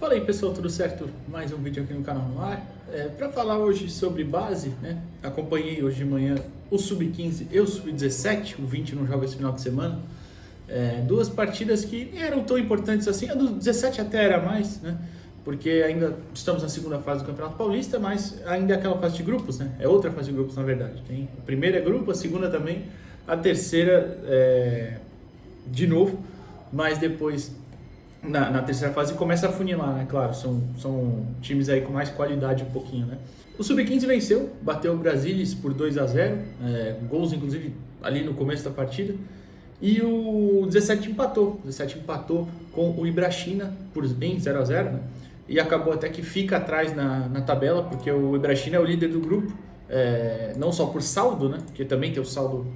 Fala aí pessoal, tudo certo? Mais um vídeo aqui no canal no ar. Para falar hoje sobre base, né? Acompanhei hoje de manhã o Sub-15 e o Sub-17, o 20 não joga esse final de semana. Duas partidas que nem eram tão importantes assim, a do 17 até era mais, né? Porque ainda estamos na segunda fase do Campeonato Paulista, mas ainda é aquela fase de grupos, né? É outra fase de grupos na verdade. Tem a primeira é grupo, a segunda também, a terceira de novo, mas depois na terceira fase começa a funilar, né? Claro, são times aí com mais qualidade um pouquinho, né? O Sub-15 venceu, bateu o Brasilis por 2-0, gols inclusive ali no começo da partida. E o 17 empatou. O 17 empatou com o Ibrachina por bem 0-0, né? E acabou até que fica atrás na tabela, porque o Ibrachina é o líder do grupo, não só por saldo, né? Porque também tem o saldo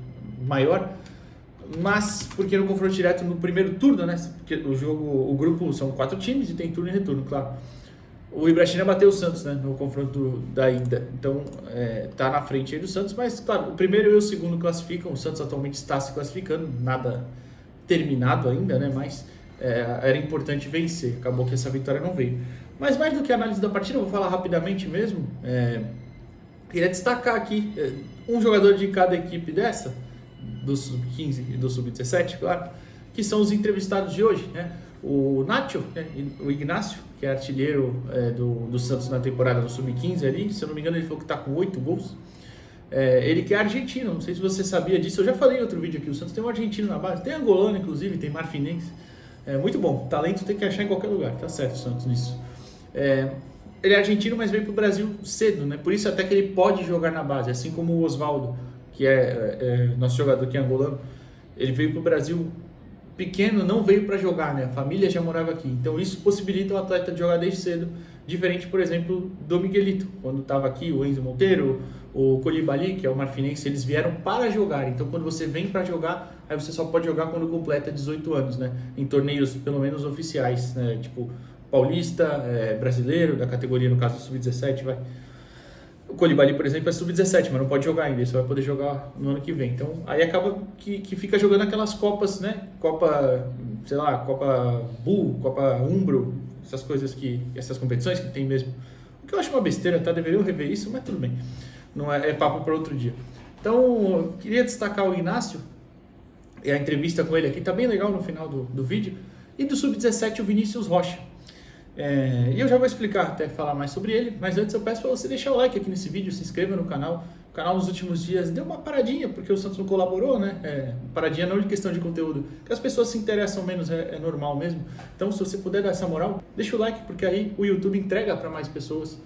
maior, mas porque no confronto direto no primeiro turno, né? Porque o grupo são 4 times e tem turno e retorno, claro. O Ibrachina bateu o Santos, né, no confronto da ida, então tá na frente aí do Santos, mas claro, o primeiro e o segundo classificam, o Santos atualmente está se classificando, nada terminado ainda, né, mas era importante vencer, acabou que essa vitória não veio. Mas mais do que a análise da partida, eu vou falar rapidamente mesmo, queria destacar aqui um jogador de cada equipe dessa, do Sub-15 e do Sub-17, claro, que são os entrevistados de hoje, né? O Nacho, né? O Ignacio, que é artilheiro do Santos na temporada do Sub-15 ali, se eu não me engano ele falou que está com 8 gols. Ele que é argentino, não sei se você sabia disso, eu já falei em outro vídeo aqui, o Santos tem um argentino na base, tem angolano inclusive, tem marfinense, muito bom, talento tem que achar em qualquer lugar, tá certo o Santos nisso. Ele é argentino, mas veio para o Brasil cedo, né? Por isso até que ele pode jogar na base, assim como o Osvaldo, que é nosso jogador que é angolano, ele veio para o Brasil pequeno, não veio para jogar, né? A família já morava aqui, então isso possibilita o atleta de jogar desde cedo, diferente, por exemplo, do Miguelito, quando estava aqui o Enzo Monteiro, o Coulibaly, que é o marfinense, eles vieram para jogar, então quando você vem para jogar, aí você só pode jogar quando completa 18 anos, né? Em torneios, pelo menos oficiais, né? Tipo Paulista, brasileiro, da categoria, no caso, Sub-17, vai. O Coulibaly, por exemplo, é Sub-17, mas não pode jogar ainda, ele só vai poder jogar no ano que vem. Então, aí acaba que fica jogando aquelas Copas, né? Copa, sei lá, Copa Bull, Copa Umbro, essas competições que tem mesmo. O que eu acho uma besteira, tá? Deveriam rever isso, mas tudo bem. Não é papo para outro dia. Então, eu queria destacar o Ignacio, e a entrevista com ele aqui tá bem legal no final do vídeo. E do Sub-17, o Vinícius Rocha. E eu já vou explicar, até falar mais sobre ele, mas antes eu peço para você deixar o like aqui nesse vídeo, se inscreva no canal. O canal nos últimos dias deu uma paradinha, porque o Santos não colaborou, né? Paradinha não de questão de conteúdo, que as pessoas se interessam menos, é normal mesmo. Então se você puder dar essa moral, deixa o like, porque aí o YouTube entrega para mais pessoas,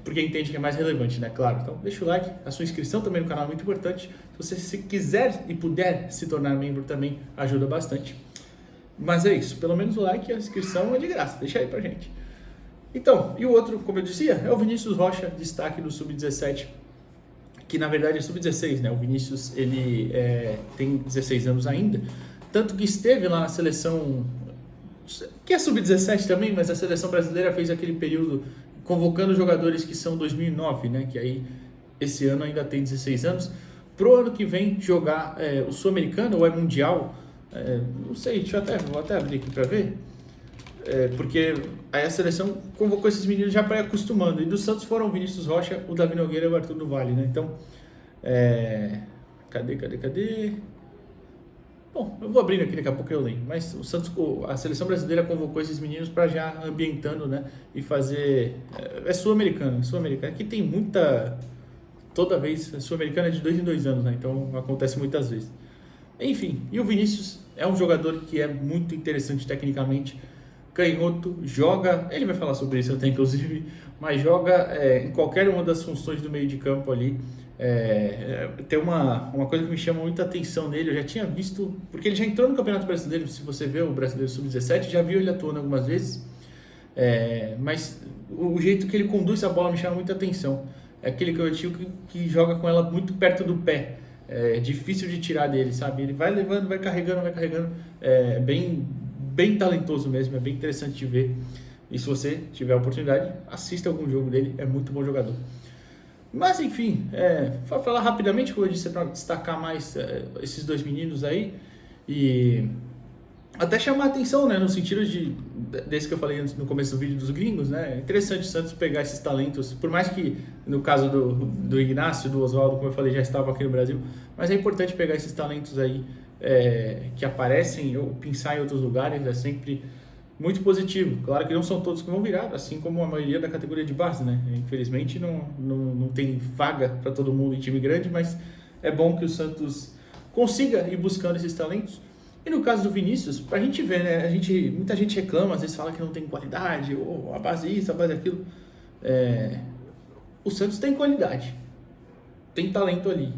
porque entende que é mais relevante, né? Claro, então deixa o like, a sua inscrição também no canal é muito importante. Se você se quiser e puder se tornar membro também, ajuda bastante. Mas é isso, pelo menos o like e a inscrição é de graça, deixa aí pra gente. Então, e o outro, como eu dizia, é o Vinícius Rocha, destaque do Sub-17, que na verdade é Sub-16, né? O Vinícius, ele tem 16 anos ainda, tanto que esteve lá na seleção, que é Sub-17 também, mas a seleção brasileira fez aquele período convocando jogadores que são 2009, né? Que aí, esse ano ainda tem 16 anos, pro ano que vem jogar o Sul-Americano ou Mundial. Não sei, vou até abrir aqui para ver, porque aí a seleção convocou esses meninos já para ir acostumando, e do Santos foram o Vinícius Rocha, o Davi Nogueira e o Arthur do Vale, né? Então, cadê? Bom, eu vou abrindo aqui, daqui a pouco eu leio, mas o Santos, a seleção brasileira convocou esses meninos para já ambientando, né? E fazer, sul-americano, aqui tem muita, toda vez, sul-americano é de 2 em 2 anos, né? Então acontece muitas vezes. Enfim, e o Vinícius é um jogador que é muito interessante tecnicamente, canhoto, joga, ele vai falar sobre isso até inclusive, mas joga em qualquer uma das funções do meio de campo ali. Tem uma coisa que me chama muita atenção nele, eu já tinha visto, porque ele já entrou no Campeonato Brasileiro, se você vê o Brasileiro Sub-17, já viu ele atuando algumas vezes, mas o jeito que ele conduz a bola me chama muita atenção, é aquele canhotinho que joga com ela muito perto do pé. É difícil de tirar dele, sabe? Ele vai levando, vai carregando, bem talentoso mesmo, é bem interessante de ver. E se você tiver a oportunidade, assista algum jogo dele, é muito bom jogador. Mas enfim, para falar rapidamente, como eu disse, para destacar mais esses dois meninos aí, e até chamar a atenção, né, no sentido desse que eu falei no começo do vídeo dos gringos, né, é interessante o Santos pegar esses talentos, por mais que no caso do Ignacio, do Oswaldo, como eu falei, já estavam aqui no Brasil, mas é importante pegar esses talentos aí que aparecem ou pensar em outros lugares, é sempre muito positivo. Claro que não são todos que vão virar, assim como a maioria da categoria de base, né, infelizmente não tem vaga para todo mundo em time grande, mas é bom que o Santos consiga ir buscando esses talentos. E no caso do Vinícius, pra gente ver, né? Muita gente reclama, às vezes fala que não tem qualidade, ou a base isso, a base aquilo. O Santos tem qualidade, tem talento ali.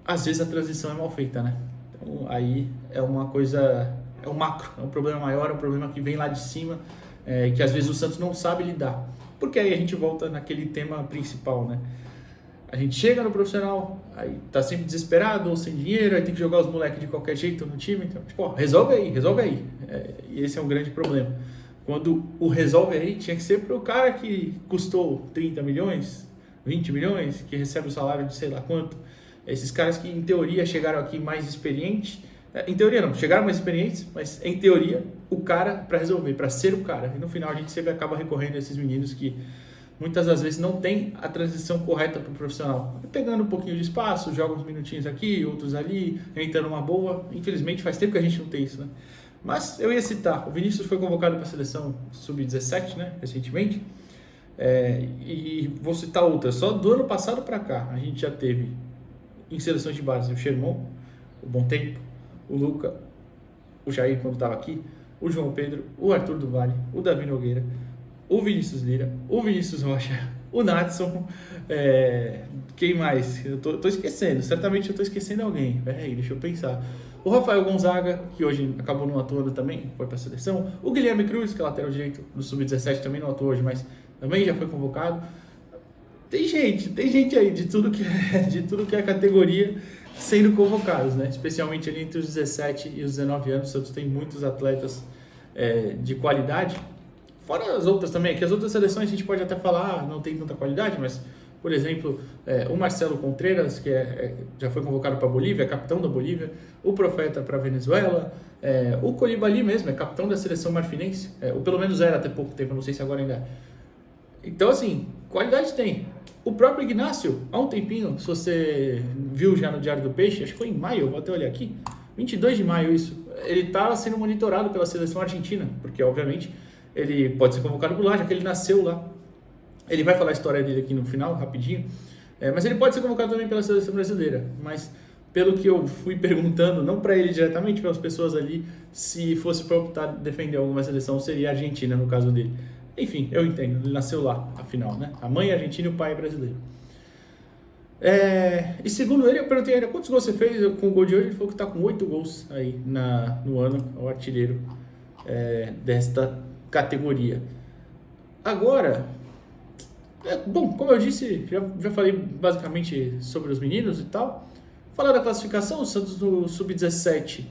Às vezes a transição é mal feita, né? Então aí é uma coisa, é um macro, é um problema maior, é um problema que vem lá de cima, que às vezes o Santos não sabe lidar. Porque aí a gente volta naquele tema principal, né? A gente chega no profissional, aí tá sempre desesperado ou sem dinheiro, aí tem que jogar os moleques de qualquer jeito no time. Então, tipo, ó, resolve aí. E esse é um grande problema. Quando o resolve aí, tinha que ser pro cara que custou 30 milhões, 20 milhões, que recebe o salário de sei lá quanto. Esses caras que, em teoria, chegaram aqui mais experientes. Em teoria não, chegaram mais experientes, mas em teoria, o cara para resolver, para ser o cara. E no final a gente sempre acaba recorrendo a esses meninos que muitas das vezes não tem a transição correta para o profissional. Pegando um pouquinho de espaço, joga uns minutinhos aqui, outros ali, entrando uma boa. Infelizmente faz tempo que a gente não tem isso, né? Mas eu ia citar, o Vinícius foi convocado para a seleção sub-17, né, recentemente. E vou citar outras. Só do ano passado para cá, a gente já teve em seleções de base o Sherman, o Bom Tempo, o Luca, o Jair quando estava aqui, o João Pedro, o Arthur do Vale, o Davi Nogueira, o Vinícius Lira, o Vinícius Rocha, o Natson, quem mais? Eu tô esquecendo, certamente eu tô esquecendo alguém. Peraí, deixa eu pensar. O Rafael Gonzaga, que hoje acabou não atuando também, foi para a seleção. O Guilherme Cruz, que é lateral direito do Sub-17, também não atuou hoje, mas também já foi convocado. Tem gente aí de tudo que é categoria sendo convocados, né? Especialmente ali entre os 17 e os 19 anos, o Santos tem muitos atletas de qualidade. Fora as outras também, que as outras seleções a gente pode até falar, não tem tanta qualidade, mas, por exemplo, o Marcelo Contreras, que já foi convocado para a Bolívia, é capitão da Bolívia, o Profeta para a Venezuela, o Coulibaly mesmo, é capitão da seleção marfinense, ou pelo menos era até pouco tempo, não sei se agora ainda é. Então, assim, qualidade tem. O próprio Ignacio, há um tempinho, se você viu já no Diário do Peixe, acho que foi em maio, eu vou até olhar aqui, 22 de maio isso, ele estava sendo monitorado pela seleção argentina, porque, obviamente, ele pode ser convocado por lá, já que ele nasceu lá. Ele vai falar a história dele aqui no final, rapidinho. Mas ele pode ser convocado também pela seleção brasileira. Mas, pelo que eu fui perguntando, não para ele diretamente, pelas pessoas ali, se fosse para optar defender alguma seleção, seria a Argentina, no caso dele. Enfim, eu entendo, ele nasceu lá, afinal, né? A mãe é argentina e o pai é brasileiro. E segundo ele, eu perguntei ainda quantos gols você fez com o gol de hoje. Ele falou que está com 8 gols aí no ano, o artilheiro desta categoria. Agora, bom, como eu disse, já falei basicamente sobre os meninos e tal. Falar da classificação, o Santos no Sub-17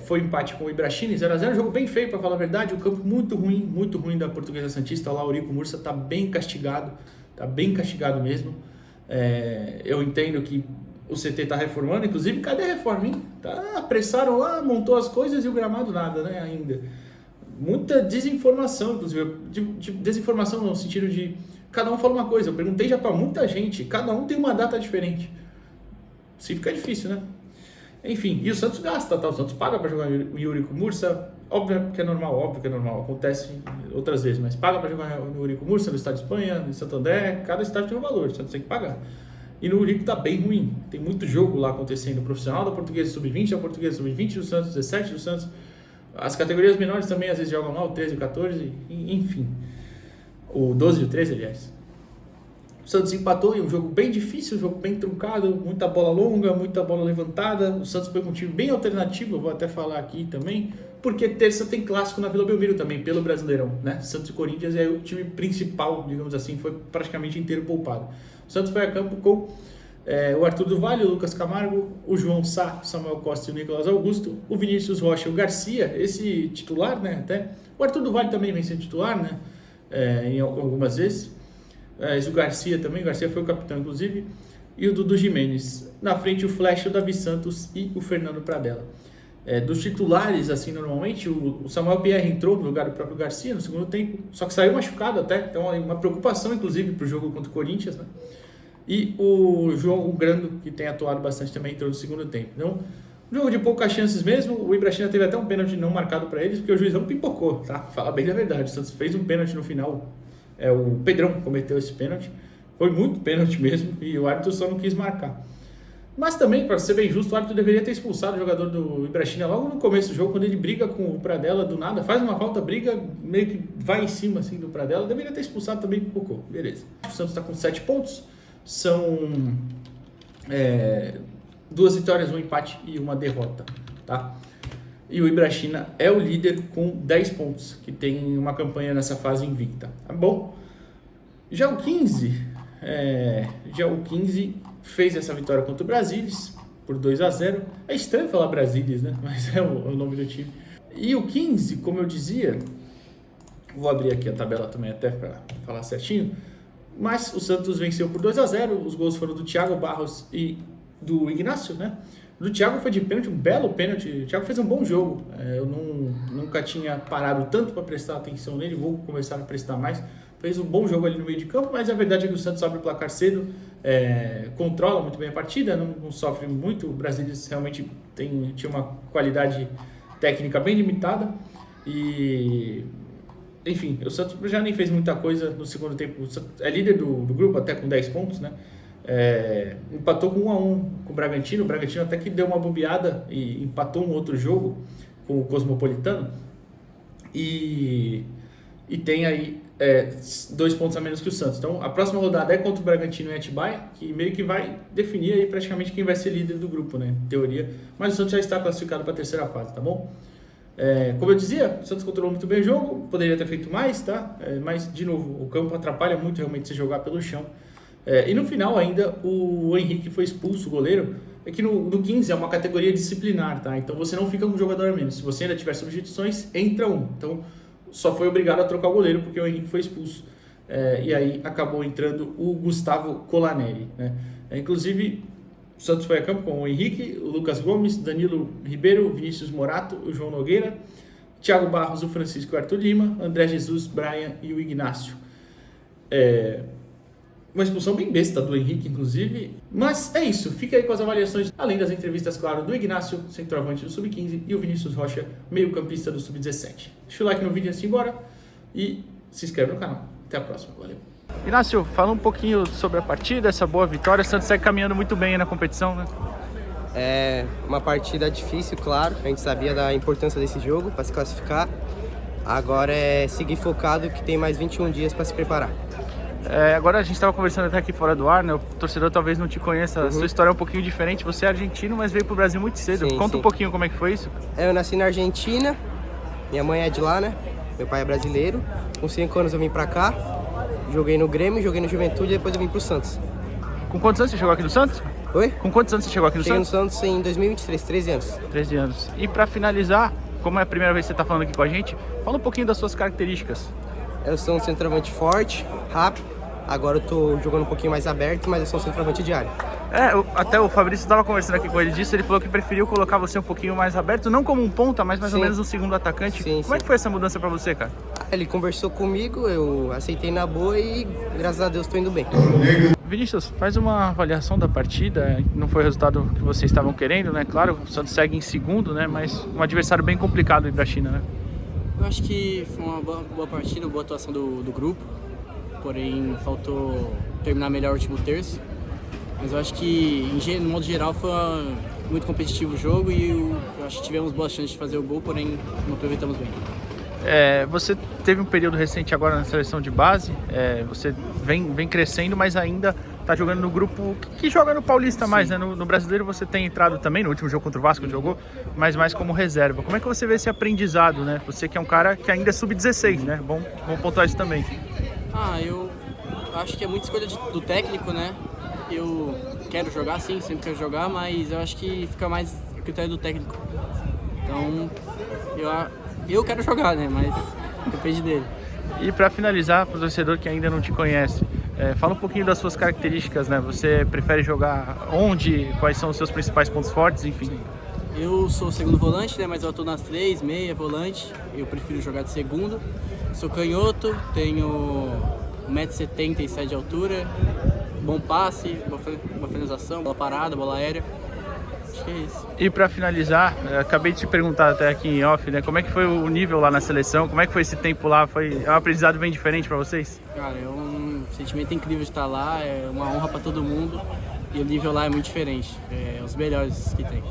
foi empate com o Ibrachini, 0x0, jogo bem feio para falar a verdade, o campo muito ruim da Portuguesa Santista, lá o Eurico Mursa tá bem castigado mesmo. Eu entendo que o CT tá reformando, inclusive, cadê a reforma, hein? Apressaram lá, montou as coisas e o gramado nada, né, ainda. Muita desinformação, inclusive, desinformação no sentido de cada um fala uma coisa. Eu perguntei já para muita gente, cada um tem uma data diferente. Se fica difícil, né? Enfim, e o Santos gasta, tá? O Santos paga para jogar o Eurico Mursa, óbvio que é normal, acontece outras vezes, mas paga para jogar no Eurico Mursa, no Estado de Espanha, no Santo André, cada estádio tem um valor, o Santos tem que pagar. E no Eurico tá bem ruim, tem muito jogo lá acontecendo, o profissional da Portuguesa Sub-20, a Portuguesa Sub-20 do Santos, 17 do Santos. As categorias menores também às vezes jogam lá, o 13, o 14, enfim. O 12 e o 13, aliás. O Santos empatou em um jogo bem difícil, um jogo bem truncado, muita bola longa, muita bola levantada. O Santos foi com um time bem alternativo, eu vou até falar aqui também, porque terça tem clássico na Vila Belmiro também, pelo Brasileirão, né? Santos e Corinthians é o time principal, digamos assim, foi praticamente inteiro poupado. O Santos foi a campo com o Arthur do Vale, o Lucas Camargo, o João Sá, o Samuel Costa e o Nicolas Augusto, o Vinícius Rocha e o Garcia, esse titular, né, até. O Arthur do Vale também vem sendo titular, né, em algumas vezes. O Garcia também, o Garcia foi o capitão, inclusive. E o Dudu Jimenez. Na frente, o Flash, o Davi Santos e o Fernando Pradella. Dos titulares, assim, normalmente, o Samuel Pierre entrou no lugar do próprio Garcia no segundo tempo, só que saiu machucado até, então uma preocupação, inclusive, para o jogo contra o Corinthians, né? E o João Grando, que tem atuado bastante também, entrou no segundo tempo. Então, jogo de poucas chances mesmo, o Ibrachina teve até um pênalti não marcado para eles, porque o juizão pipocou, tá? Fala bem da verdade, o Santos fez um pênalti no final, o Pedrão cometeu esse pênalti, foi muito pênalti mesmo, e o árbitro só não quis marcar. Mas também, para ser bem justo, o árbitro deveria ter expulsado o jogador do Ibrachina logo no começo do jogo, quando ele briga com o Pradella do nada, faz uma falta, briga, meio que vai em cima assim, do Pradella, deveria ter expulsado também um pouco, beleza. O Santos está com 7 pontos, são 2 vitórias, 1 empate e 1 derrota, tá? E o Ibrachina é o líder com 10 pontos, que tem uma campanha nessa fase invicta, tá bom? Já o 15 fez essa vitória contra o Brasilis, por 2-0. É estranho falar Brasilis, né? Mas é o nome do time. E o 15, como eu dizia, vou abrir aqui a tabela também até para falar certinho, mas o Santos venceu por 2-0, os gols foram do Thiago Barros e do Ignacio, né? Do Thiago foi de pênalti, um belo pênalti. O Thiago fez um bom jogo. Eu nunca tinha parado tanto para prestar atenção nele, vou começar a prestar mais. Fez um bom jogo ali no meio de campo, mas a verdade é que o Santos abre o placar cedo, controla muito bem a partida, não sofre muito. O Brasília realmente tinha uma qualidade técnica bem limitada e, enfim, o Santos já nem fez muita coisa no segundo tempo. É líder do grupo até com 10 pontos, né? Empatou com 1-1 com o Bragantino até que deu uma bobeada e empatou um outro jogo com o Cosmopolitano e tem aí 2 pontos a menos que o Santos. Então a próxima rodada é contra o Bragantino e Atibaia, que meio que vai definir aí praticamente quem vai ser líder do grupo, né, em teoria, mas o Santos já está classificado para a terceira fase, tá bom? Como eu dizia, o Santos controlou muito bem o jogo, poderia ter feito mais, tá? Mas de novo, o campo atrapalha muito realmente se jogar pelo chão. E no final ainda o Henrique foi expulso, o goleiro. É que no 15 é uma categoria disciplinar, tá? Então você não fica com um jogador a menos. Se você ainda tiver substituições, entra um. Então só foi obrigado a trocar o goleiro porque o Henrique foi expulso. E aí acabou entrando o Gustavo Colaneri, né? Inclusive, o Santos foi a campo com o Henrique, o Lucas Gomes, Danilo Ribeiro, Vinícius Morato, o João Nogueira, Thiago Barros, o Francisco e o Arthur Lima, André Jesus, Brian e o Ignacio. Uma expulsão bem besta do Henrique, inclusive. Mas é isso, fica aí com as avaliações, além das entrevistas, claro, do Ignacio, centroavante do Sub-15, e o Vinícius Rocha, meio-campista do Sub-17. Deixa o like no vídeo antes de ir embora e se inscreve no canal. Até a próxima, valeu. Ignacio, fala um pouquinho sobre a partida, essa boa vitória. O Santos segue caminhando muito bem na competição, né? É uma partida difícil, claro. A gente sabia da importância desse jogo para se classificar. Agora é seguir focado, que tem mais 21 dias para se preparar. Agora a gente estava conversando até aqui fora do ar, né? O torcedor talvez não te conheça, a sua história é um pouquinho diferente. Você é argentino, mas veio para o Brasil muito cedo. Conta um pouquinho como é que foi isso. Eu nasci na Argentina, minha mãe é de lá, né? Meu pai é brasileiro. Com 5 anos eu vim para cá, joguei no Grêmio, joguei no Juventude e depois eu vim para o Santos. Com quantos anos você chegou aqui no Santos? Oi? Com quantos anos você chegou aqui no Santos? Cheguei no Santos em 2023, 13 anos. 13 anos. E para finalizar, como é a primeira vez que você está falando aqui com a gente, fala um pouquinho das suas características. Eu sou um centroavante forte, rápido. Agora eu tô jogando um pouquinho mais aberto, mas eu sou um centroavante de área. Até o Fabrício estava conversando aqui com ele disso, ele falou que preferiu colocar você um pouquinho mais aberto, não como um ponta, mas mais ou menos um segundo atacante. Como é que foi essa mudança para você, cara? Ele conversou comigo, eu aceitei na boa e graças a Deus tô indo bem. Vinícius, faz uma avaliação da partida. Não foi o resultado que vocês estavam querendo, né? Claro, o Santos segue em segundo, né? Mas um adversário bem complicado aí pra China, né? Eu acho que foi uma boa partida, boa atuação do grupo. Porém, faltou terminar melhor o último terço. Mas eu acho que, no modo geral, foi muito competitivo o jogo e eu acho que tivemos boas chances de fazer o gol, porém não aproveitamos bem. Você teve um período recente agora na seleção de base, você vem crescendo, mas ainda está jogando no grupo que joga no Paulista mais, né? No Brasileiro você tem entrado também, no último jogo contra o Vasco jogou, mas mais como reserva. Como é que você vê esse aprendizado, né? Você que é um cara que ainda é sub-16, né? Bom pontuar isso também. Eu acho que é muita escolha do técnico, né? Eu quero jogar, sim, sempre quero jogar, mas eu acho que fica mais a critério do técnico. Então, eu quero jogar, né? Mas depende dele. E para finalizar, para o torcedor que ainda não te conhece, fala um pouquinho das suas características, né? Você prefere jogar onde? Quais são os seus principais pontos fortes, enfim? Eu sou segundo volante, né, mas eu atuo nas 3, meia, volante. Eu prefiro jogar de segundo. Sou canhoto, tenho 1,77 m de altura, bom passe, boa finalização, bola parada, bola aérea. Acho que é isso. E para finalizar, acabei de te perguntar até aqui em off, né? Como é que foi o nível lá na seleção? Como é que foi esse tempo lá? É um aprendizado bem diferente para vocês? Cara, é um sentimento incrível de estar lá, é uma honra para todo mundo e o nível lá é muito diferente, é os melhores que tem.